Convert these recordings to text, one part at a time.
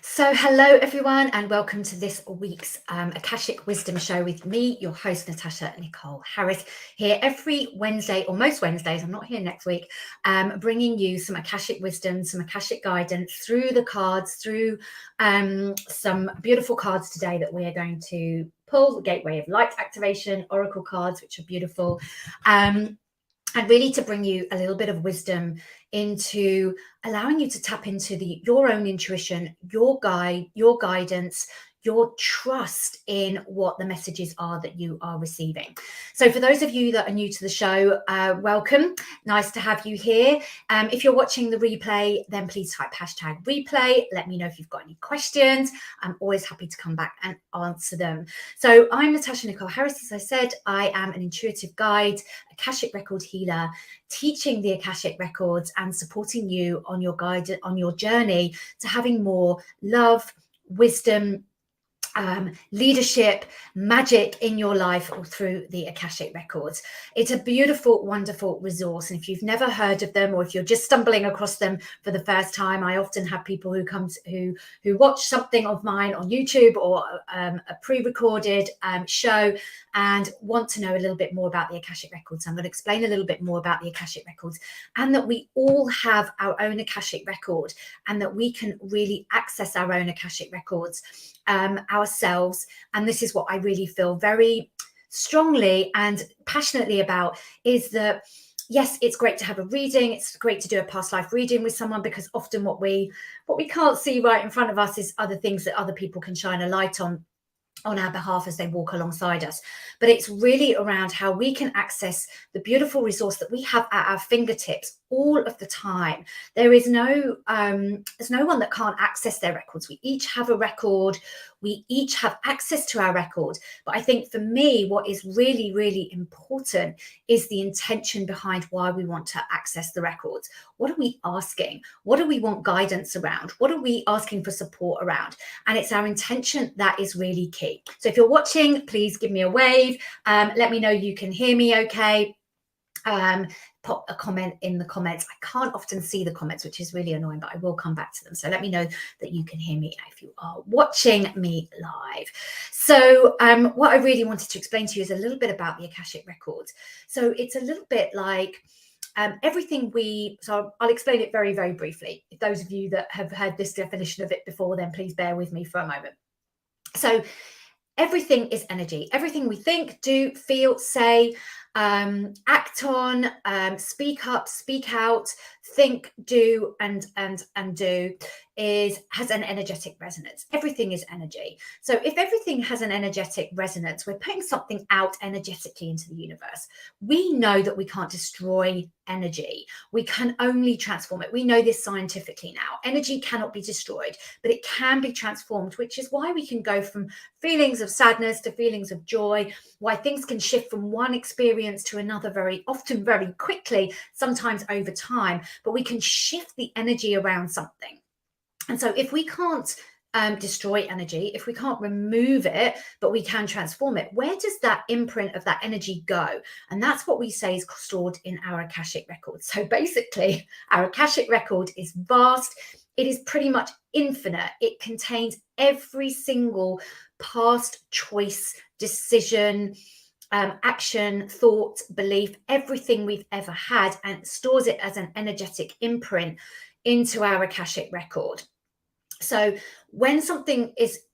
So, hello everyone, and welcome to this week's Akashic Wisdom Show with me, your host Natasha Nicole Harris, here every Wednesday, or most Wednesdays. I'm not here next week, bringing you some Akashic wisdom, some Akashic guidance through the cards, through some beautiful cards today that we are going to pull: Gateway of Light activation, Oracle cards, which are beautiful. And really to bring you a little bit of wisdom into allowing you to tap into your own intuition, your guidance, your trust in what the messages are that you are receiving. So for those of you that are new to the show, welcome. Nice to have you here. If you're watching the replay, then please type #replay. Let me know if you've got any questions. I'm always happy to come back and answer them. So I'm Natasha Nicole Harris. As I said, I am an intuitive guide, Akashic record healer, teaching the Akashic records and supporting you on your journey to having more love, wisdom, leadership, magic in your life or through the Akashic records. It's a beautiful, wonderful resource. And if you've never heard of them, or if you're just stumbling across them for the first time, I often have people who watch something of mine on YouTube or a pre-recorded show and want to know a little bit more about the Akashic records. So I'm going to explain a little bit more about the Akashic records, and that we all have our own Akashic record, and that we can really access our own Akashic records ourselves. And this is what I really feel very strongly and passionately about, is that yes, it's great to have a reading, it's great to do a past life reading with someone, because often what we can't see right in front of us is other things that other people can shine a light on our behalf as they walk alongside us. But it's really around how we can access the beautiful resource that we have at our fingertips all of the time. There's no one that can't access their records. We each have a record. We each have access to our record. But I think for me, what is really, really important is the intention behind why we want to access the records. What are we asking? What do we want guidance around? What are we asking for support around? And it's our intention that is really key. So if you're watching, please give me a wave. Let me know you can hear me okay. Pop a comment in the comments. I can't often see the comments, which is really annoying, but I will come back to them. So let me know that you can hear me if you are watching me live. So what I really wanted to explain to you is a little bit about the Akashic records. So it's a little bit like so I'll explain it very, very briefly. If those of you that have heard this definition of it before, then please bear with me for a moment. So everything is energy. Everything we think, do, feel, say, act on, speak up, speak out, think, do, and do has an energetic resonance. Everything is energy. So if everything has an energetic resonance, we're putting something out energetically into the universe. We know that we can't destroy energy. We can only transform it. We know this scientifically now. Energy cannot be destroyed, but it can be transformed, which is why we can go from feelings of sadness to feelings of joy, why things can shift from one experience to another very often, very quickly, sometimes over time, but we can shift the energy around something. And so if we can't destroy energy, if we can't remove it, but we can transform it, where does that imprint of that energy go? And that's what we say is stored in our Akashic record. So basically, our Akashic record is vast. It is pretty much infinite. It contains every single past choice, decision, action, thought, belief, everything we've ever had, and stores it as an energetic imprint into our Akashic record. So when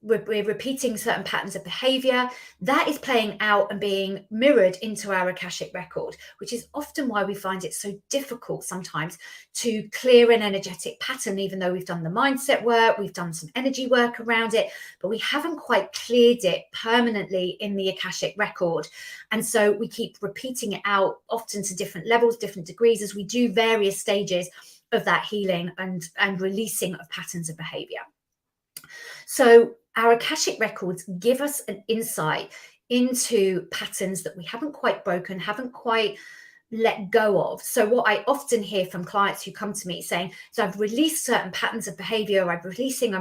we're repeating certain patterns of behavior, that is playing out and being mirrored into our Akashic record, which is often why we find it so difficult sometimes to clear an energetic pattern, even though we've done the mindset work, we've done some energy work around it, but we haven't quite cleared it permanently in the Akashic record. And so we keep repeating it out, often to different levels, different degrees, as we do various stages of that healing and releasing of patterns of behavior. So our Akashic records give us an insight into patterns that we haven't quite broken, haven't quite let go of. So what I often hear from clients who come to me saying, so I've released certain patterns of behavior, I'm releasing,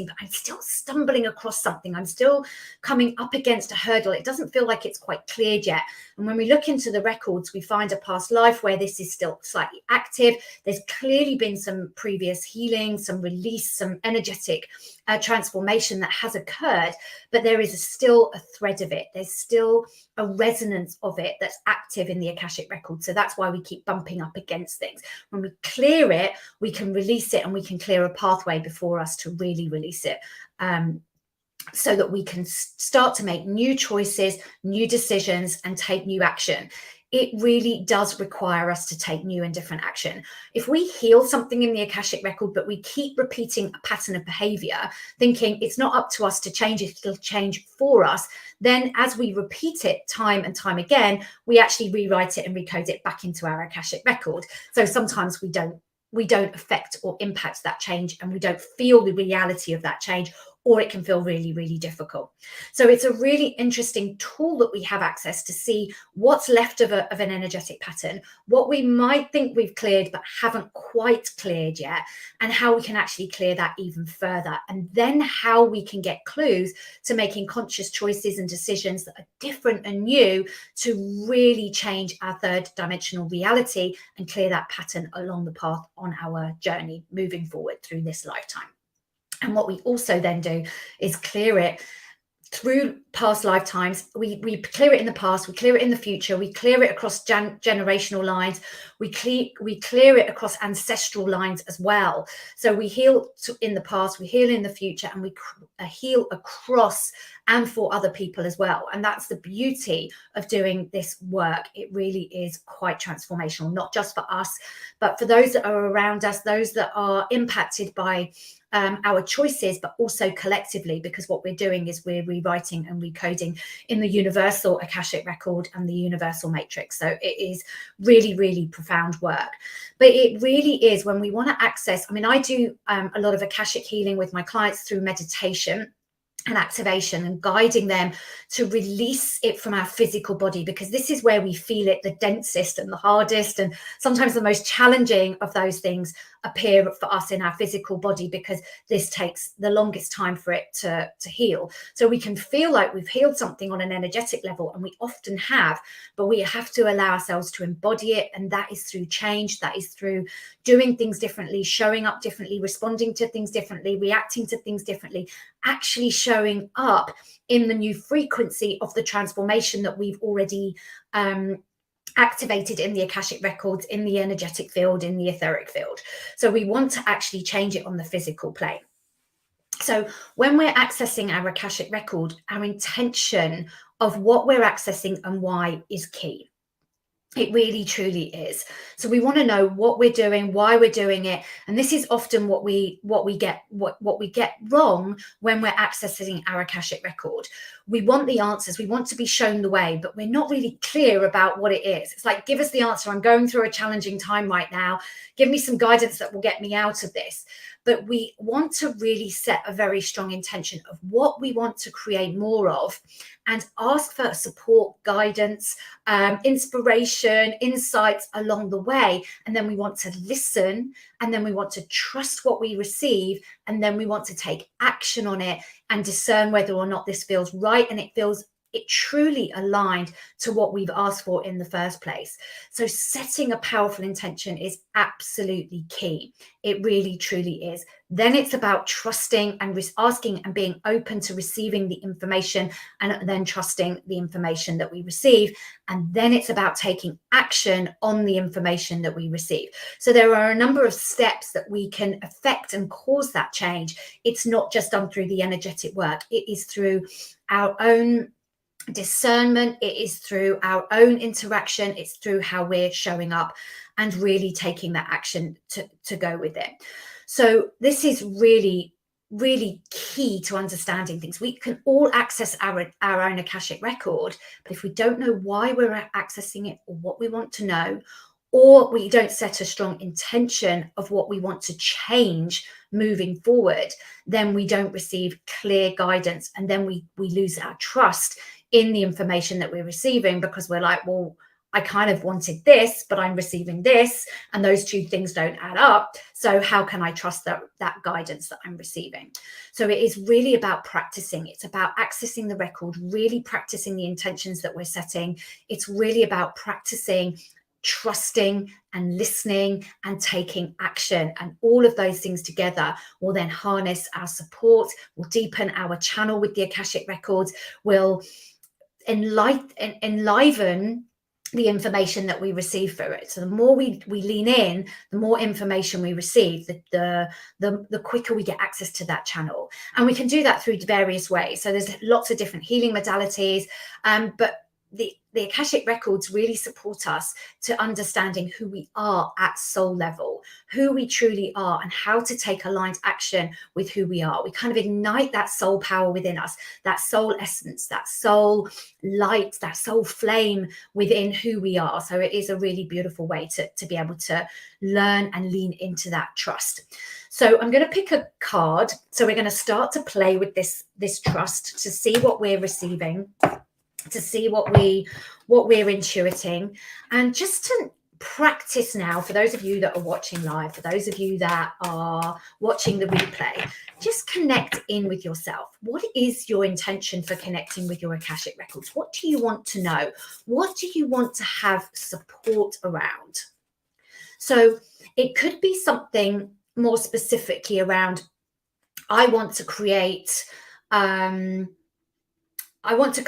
but I'm still stumbling across something. I'm still coming up against a hurdle. It doesn't feel like it's quite cleared yet. And when we look into the records, we find a past life where this is still slightly active. There's clearly been some previous healing, some release, some energetic transformation that has occurred, but there is still a thread of it. There's still a resonance of it that's active in the Akashic record. So that's why we keep bumping up against things. When we clear it, we can release it, and we can clear a pathway before us to really release it. So that we can start to make new choices, new decisions, and take new action. It really does require us to take new and different action. If we heal something in the Akashic record, but we keep repeating a pattern of behavior, thinking it's not up to us to change it, it'll change for us, then as we repeat it time and time again, we actually rewrite it and recode it back into our Akashic record. So sometimes we don't affect or impact that change, and we don't feel the reality of that change, or it can feel really, really difficult. So it's a really interesting tool that we have access to see what's left of an energetic pattern, what we might think we've cleared but haven't quite cleared yet, and how we can actually clear that even further. And then how we can get clues to making conscious choices and decisions that are different and new to really change our third dimensional reality and clear that pattern along the path on our journey moving forward through this lifetime. And what we also then do is clear it through past lifetimes. We clear it in the past, we clear it in the future, we clear it across generational lines, we clear it across ancestral lines as well. So we heal in the past, we heal in the future, and we heal across and for other people as well. And that's the beauty of doing this work. It really is quite transformational, not just for us, but for those that are around us, those that are impacted by our choices, but also collectively, because what we're doing is we're rewriting and recoding in the universal Akashic record and the universal matrix. So it is really, really profound work. But it really is, when we want to access, I mean, I do a lot of Akashic healing with my clients through meditation and activation, and guiding them to release it from our physical body, because this is where we feel it the densest and the hardest, and sometimes the most challenging of those things appear for us in our physical body, because this takes the longest time for it to heal. So we can feel like we've healed something on an energetic level, and we often have, but we have to allow ourselves to embody it, and that is through change, that is through doing things differently, showing up differently, responding to things differently, reacting to things differently, actually showing up in the new frequency of the transformation that we've already activated in the Akashic records, in the energetic field, in the etheric field. So we want to actually change it on the physical plane. So when we're accessing our Akashic record, our intention of what we're accessing and why is key. It really, truly is. So we want to know what we're doing, why we're doing it, and this is often what we get wrong when we're accessing our Akashic record. We want the answers, we want to be shown the way, but we're not really clear about what it is. It's like, give us the answer. I'm going through a challenging time right now. Give me some guidance that will get me out of this. But we want to really set a very strong intention of what we want to create more of, and ask for support, guidance, inspiration, insights along the way. And then we want to listen, and then we want to trust what we receive, and then we want to take action on it and discern whether or not this feels right, and it truly aligned to what we've asked for in the first place. So setting a powerful intention is absolutely key. It really, truly is. Then it's about trusting and asking and being open to receiving the information, and then trusting the information that we receive. And then it's about taking action on the information that we receive. So there are a number of steps that we can affect and cause that change. It's not just done through the energetic work. It is through our own discernment, it is through our own interaction, it's through how we're showing up and really taking that action to go with it. So this is really, really key to understanding things. We can all access our own Akashic record, but if we don't know why we're accessing it or what we want to know, or we don't set a strong intention of what we want to change moving forward, then we don't receive clear guidance, and then we lose our trust in the information that we're receiving, because we're like, well, I kind of wanted this, but I'm receiving this, and those two things don't add up. So how can I trust that guidance that I'm receiving? So it is really about practicing. It's about accessing the record, really practicing the intentions that we're setting. It's really about practicing trusting and listening and taking action, and all of those things together will then harness our support, will deepen our channel with the Akashic Records, will enliven the information that we receive through it. So the more we lean in, the more information we receive, the quicker we get access to that channel. And we can do that through various ways. So there's lots of different healing modalities, but the Akashic Records really support us to understanding who we are at soul level, who we truly are, and how to take aligned action with who we are. We kind of ignite that soul power within us, that soul essence, that soul light, that soul flame within who we are. So it is a really beautiful way to be able to learn and lean into that trust. So I'm going to pick a card. So we're going to start to play with this trust to see what we're receiving, to see what we're intuiting, and just to practice now, for those of you that are watching live, for those of you that are watching the replay, just connect in with yourself. What is your intention for connecting with your Akashic Records? What do you want to know? What do you want to have support around? So it could be something more specifically around, I want to create I want to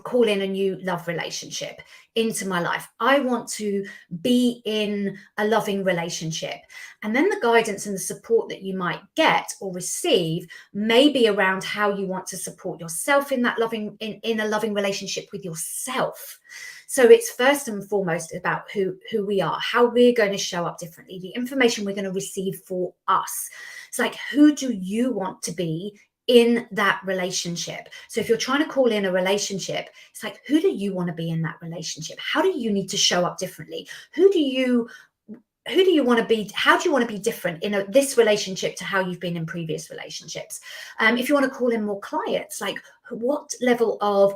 call in a new love relationship into my life. I want to be in a loving relationship. And then the guidance and the support that you might get or receive may be around how you want to support yourself in that in a loving relationship with yourself. So it's first and foremost about who we are, how we're going to show up differently, the information we're going to receive for us. It's like, who do you want to be in that relationship? So if you're trying to call in a relationship, it's like, who do you want to be in that relationship? How do you need to show up differently? Who do you want to be? How do you want to be different in this relationship to how you've been in previous relationships? If you want to call in more clients, like, what level of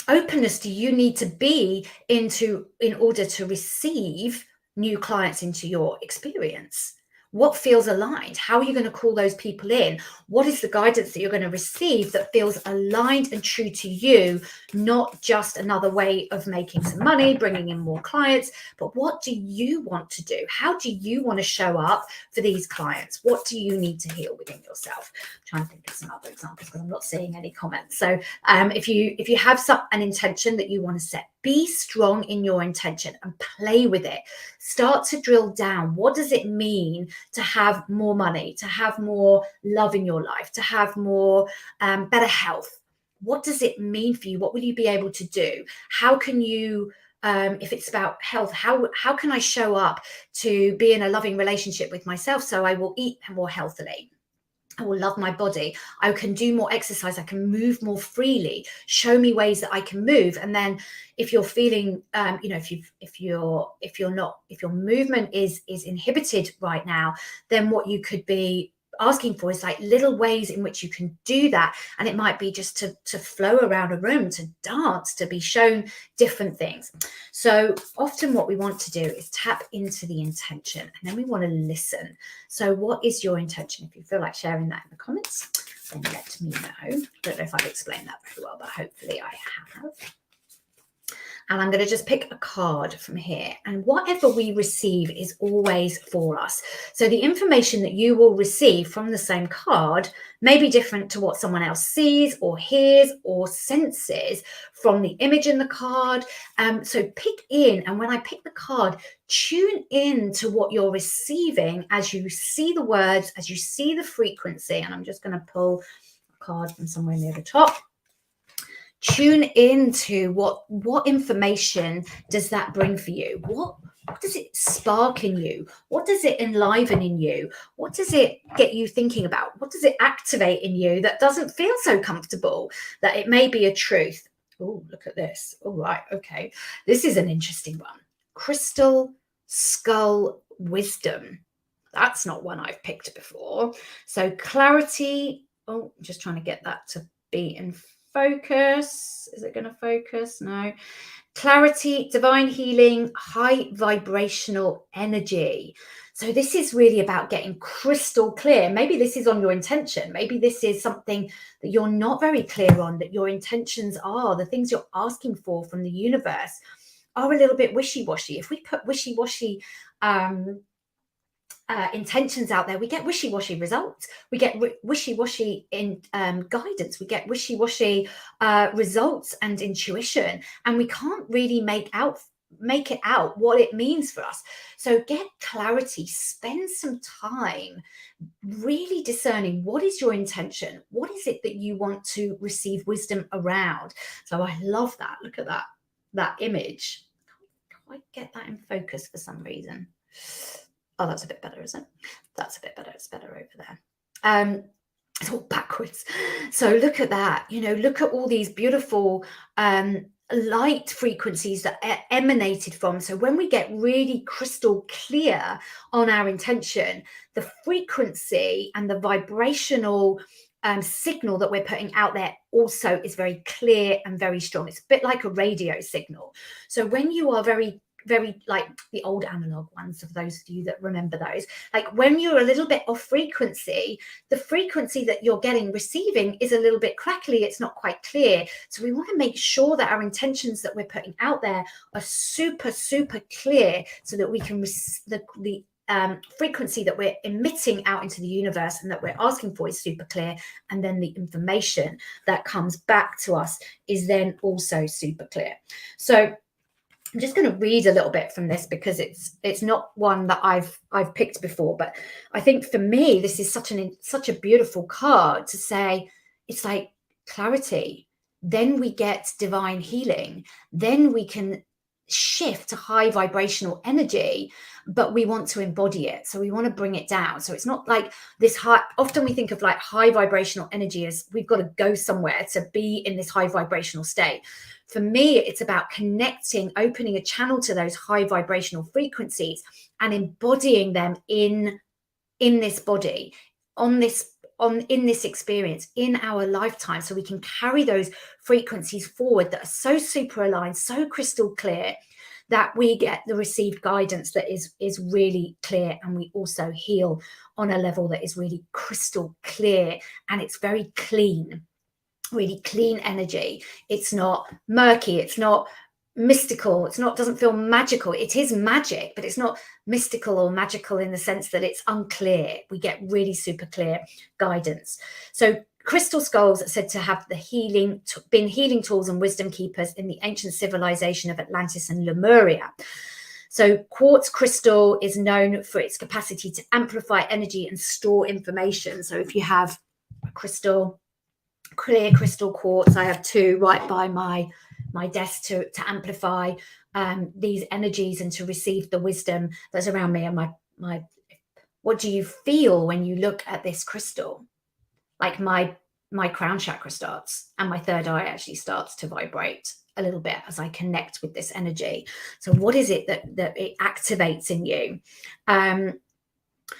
openness do you need to be into in order to receive new clients into your experience? What feels aligned? How are you going to call those people in? What is the guidance that you're going to receive that feels aligned and true to you, not just another way of making some money, bringing in more clients, but what do you want to do? How do you want to show up for these clients? What do you need to heal within yourself? I'm trying to think of some other examples because I'm not seeing any comments. So if you have an intention that you want to set, be strong in your intention and play with it. Start to drill down. What does it mean to have more money, to have more love in your life, to have more better health? What does it mean for you? What will you be able to do? How can you, if it's about health, how can I show up to be in a loving relationship with myself so I will eat more healthily? I will love my body. I can do more exercise. I can move more freely. Show me ways that I can move. And then, if you're feeling, if your movement is inhibited right now, then what you could be asking for is like little ways in which you can do that. And it might be just to flow around a room, to dance, to be shown different things. So often what we want to do is tap into the intention, and then we want to listen. So what is your intention? If you feel like sharing that in the comments, then let me know. I don't know if I've explained that very well, but hopefully I have. And I'm going to just pick a card from here. And whatever we receive is always for us. So the information that you will receive from the same card may be different to what someone else sees or hears or senses from the image in the card. So pick in, and when I pick the card, tune in to what you're receiving as you see the words, as you see the frequency. And I'm just going to pull a card from somewhere near the top. Tune into what information does that bring for you? What does it spark in you? What does it enliven in you? What does it get you thinking about? What does it activate in you that doesn't feel so comfortable, that it may be a truth? Oh, look at this. All right. Okay. This is an interesting one. Crystal Skull Wisdom. That's not one I've picked before. So clarity. Oh, I'm just trying to get that to be in focus. Is it going to focus? No. Clarity, divine healing, high vibrational energy. So this is really about getting crystal clear. Maybe this is on your intention. Maybe this is something that you're not very clear on, that your intentions are, the things you're asking for from the universe are a little bit wishy-washy. If we put wishy-washy intentions out there, we get wishy-washy results. We get wishy-washy in guidance. We get wishy-washy results and intuition, and we can't really make it out what it means for us. So get clarity. Spend some time really discerning what is your intention. What is it that you want to receive wisdom around? So I love that. Look at that image. Can't quite get that in focus for some reason. Oh, that's a bit better, isn't it? That's a bit better. It's better over there. It's all backwards. So look at that. Look at all these beautiful light frequencies that emanated from. So when we get really crystal clear on our intention, the frequency and the vibrational signal that we're putting out there also is very clear and very strong. It's a bit like a radio signal. So when you are very like the old analog ones, of those of you that remember those, like when you're a little bit off frequency, the frequency that you're receiving is a little bit crackly. It's not quite clear. So we want to make sure that our intentions that we're putting out there are super, super clear, so that we can the frequency that we're emitting out into the universe and that we're asking for is super clear, and then the information that comes back to us is then also super clear. So I'm just going to read a little bit from this, because it's not one that I've picked before, but I think for me this is such a beautiful card to say. It's like clarity, then we get divine healing, then we can shift to high vibrational energy, but we want to embody it, so we want to bring it down. So it's not like this high. Often we think of like high vibrational energy as we've got to go somewhere to be in this high vibrational state. For me, it's about connecting, opening a channel to those high vibrational frequencies and embodying them in this body, in this experience, in our lifetime, so we can carry those frequencies forward that are so super aligned, so crystal clear, that we get the received guidance that is really clear, and we also heal on a level that is really crystal clear, and it's very clean, really clean energy. It's not murky, it's not mystical, doesn't feel magical. It is magic, but it's not mystical or magical in the sense that it's unclear. We get really super clear guidance. So crystal skulls are said to have been healing tools and wisdom keepers in the ancient civilization of Atlantis and Lemuria. So quartz crystal is known for its capacity to amplify energy and store information. So if you have a clear crystal quartz, I have two right by my desk to amplify these energies and to receive the wisdom that's around me. And my what do you feel when you look at this crystal? Like my crown chakra starts, and my third eye actually starts to vibrate a little bit as I connect with this energy. So what is it that it activates in you?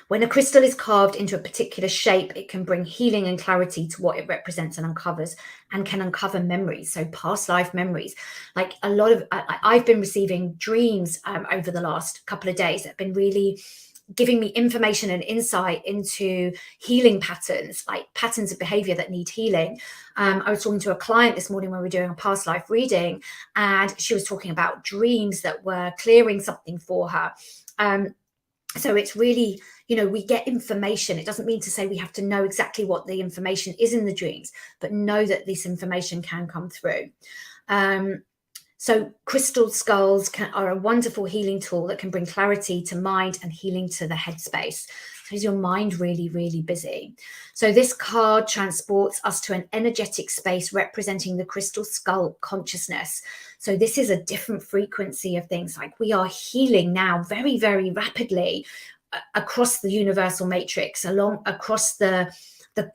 When a crystal is carved into a particular shape, it can bring healing and clarity to what it represents and uncovers, and can uncover memories. So past life memories, like a lot of, I've been receiving dreams over the last couple of days that have been really giving me information and insight into healing patterns, like patterns of behavior that need healing. I was talking to a client this morning when we were doing a past life reading, and she was talking about dreams that were clearing something for her. So it's really, we get information. It doesn't mean to say we have to know exactly what the information is in the dreams, but know that this information can come through. So crystal skulls are a wonderful healing tool that can bring clarity to mind and healing to the headspace. So is your mind really, really busy? So this card transports us to an energetic space representing the crystal skull consciousness. So this is a different frequency of things. Like we are healing now very, very rapidly across the universal matrix, across the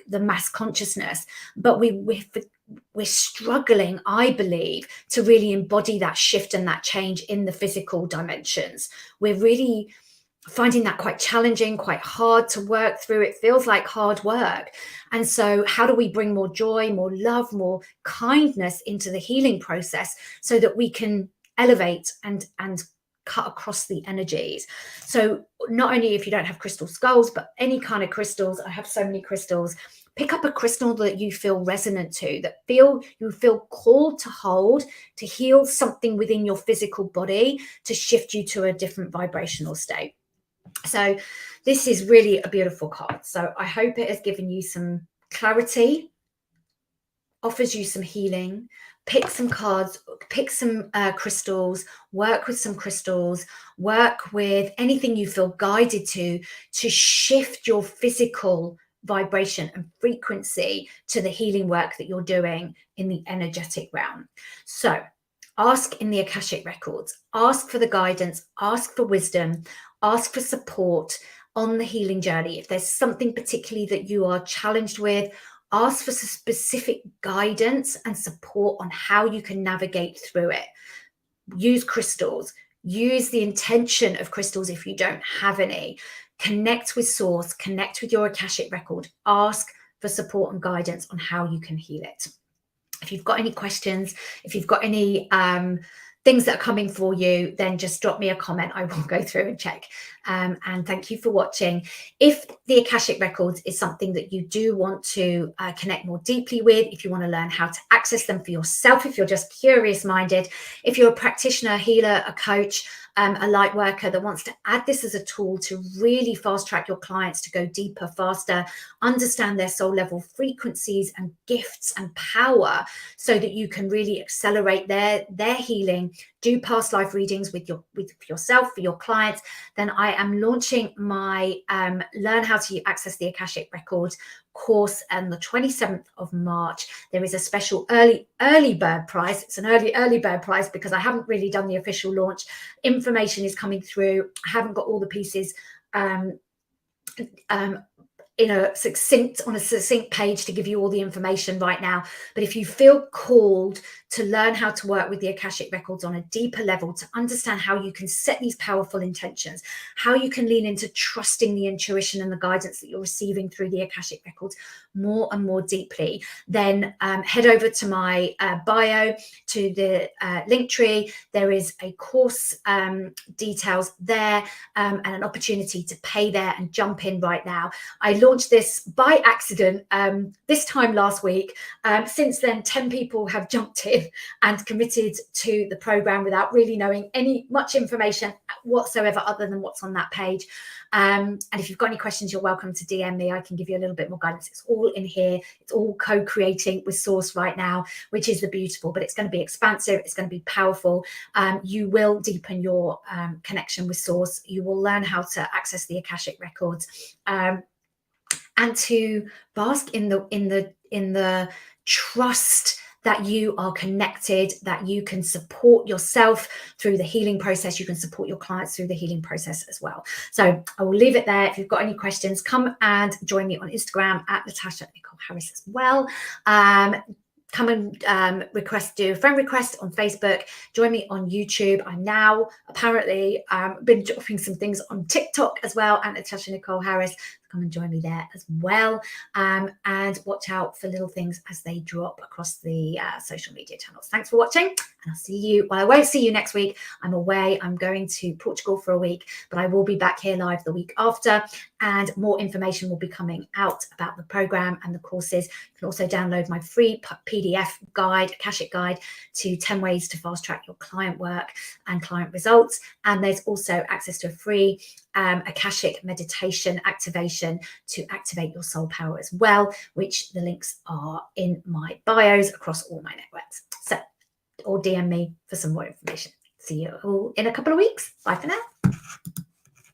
mass consciousness. But we're struggling, I believe, to really embody that shift and that change in the physical dimensions. We're really finding that quite challenging, quite hard to work through. It feels like hard work. And so how do we bring more joy, more love, more kindness into the healing process so that we can elevate and cut across the energies? So not only if you don't have crystal skulls, but any kind of crystals. I have so many crystals. Pick up a crystal that you feel resonant to, that you feel called to hold, to heal something within your physical body, to shift you to a different vibrational state. So this is really a beautiful card. So I hope it has given you some clarity, offers you some healing. Pick some cards, pick some crystals, work with some crystals, work with anything you feel guided to shift your physical vibration and frequency to the healing work that you're doing in the energetic realm. So ask in the Akashic Records, ask for the guidance, ask for wisdom, ask for support on the healing journey. If there's something particularly that you are challenged with, ask for specific guidance and support on how you can navigate through it. Use crystals, use the intention of crystals if you don't have any. Connect with source, connect with your Akashic record, ask for support and guidance on how you can heal it. If you've got any questions, if you've got any things that are coming for you, then just drop me a comment. I will go through and check. And thank you for watching. If the Akashic Records is something that you do want to connect more deeply with, if you want to learn how to access them for yourself, if you're just curious minded, if you're a practitioner, healer, a coach, a light worker that wants to add this as a tool to really fast track your clients to go deeper, faster, understand their soul level frequencies and gifts and power so that you can really accelerate their healing, do past life readings with yourself, for your clients, then I am launching my Learn How to Access the Akashic Records course on the 27th of March. There is a special early bird price. It's an early bird price because I haven't really done the official launch. Information is coming through. I haven't got all the pieces in a succinct page to give you all the information right now. But if you feel called to learn how to work with the Akashic Records on a deeper level, to understand how you can set these powerful intentions, how you can lean into trusting the intuition and the guidance that you're receiving through the Akashic Records more and more deeply, then head over to my bio, to the link tree. There is a course details there and an opportunity to pay there and jump in right now. I launched this by accident this time last week. Since then, 10 people have jumped in and committed to the program without really knowing much information whatsoever other than what's on that page. And if you've got any questions, you're welcome to DM me. I can give you a little bit more guidance. It's all in here. It's all co-creating with Source right now, which is the beautiful, but it's going to be expansive. It's going to be powerful. You will deepen your connection with Source. You will learn how to access the Akashic Records and to bask in the trust that you are connected, that you can support yourself through the healing process. You can support your clients through the healing process as well. So I will leave it there. If you've got any questions, come and join me on Instagram at Natasha Nicole Harris as well. Come and do a friend request on Facebook. Join me on YouTube. I'm now apparently been dropping some things on TikTok as well, and Natasha Nicole Harris. Come and join me there as well. And watch out for little things as they drop across the social media channels. Thanks for watching, and I'll see you. Well, I won't see you next week. I'm away. I'm going to Portugal for a week, but I will be back here live the week after, and more information will be coming out about the program and the courses. You can also download my free PDF guide, Akashic guide, to 10 ways to fast track your client work and client results. And there's also access to a free Akashic meditation activation to activate your soul power as well, which the links are in my bios across all my networks. So, or DM me for some more information. See you all in a couple of weeks. Bye for now.